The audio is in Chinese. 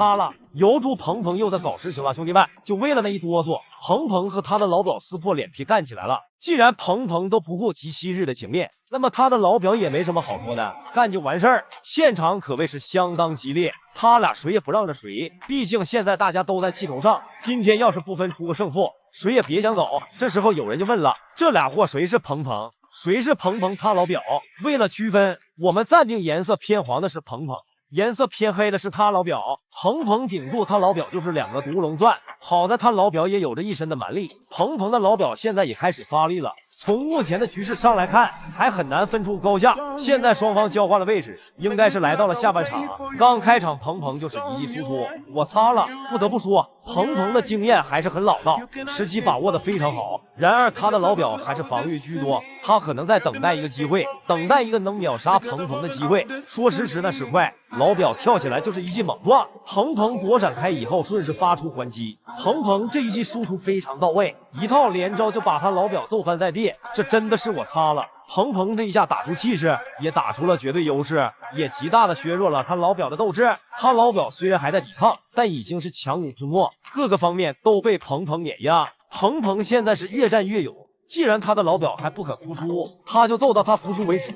他了，有主鹏鹏又在搞事情了，兄弟们，就为了那一哆嗦，鹏鹏和他的老表撕破脸皮干起来了。既然鹏鹏都不顾及昔日的情面，那么他的老表也没什么好说的，干就完事儿。现场可谓是相当激烈，他俩谁也不让着谁，毕竟现在大家都在气头上，今天要是不分出个胜负，谁也别想走。这时候有人就问了，这俩货谁是鹏鹏，谁是鹏鹏他老表？为了区分，我们暂定颜色偏黄的是鹏鹏，颜色偏黑的是他老表。鹏鹏顶住他老表就是2个独龙钻，好在他老表也有着一身的蛮力。鹏鹏的老表现在也开始发力了，从目前的局势上来看，还很难分出高下。现在双方交换了位置，应该是来到了下半场。刚开场鹏鹏就是一记输出，我擦了！不得不说，鹏鹏的经验还是很老道，时机把握的非常好。然而他的老表还是防御居多，他可能在等待一个机会，等待一个能秒杀鹏鹏的机会。说时迟那时快，老表跳起来就是一记猛撞，鹏鹏躲闪开以后顺势发出还击。鹏鹏这一记输出非常到位，一套连招就把他老表揍翻在地，这真的是我擦了！鹏鹏这一下打出气势，也打出了绝对优势，也极大的削弱了他老表的斗志。他老表虽然还在抵抗，但已经是强弩之末，各个方面都被鹏鹏碾压。鹏鹏现在是越战越勇，既然他的老表还不肯服输，他就揍到他服输为止。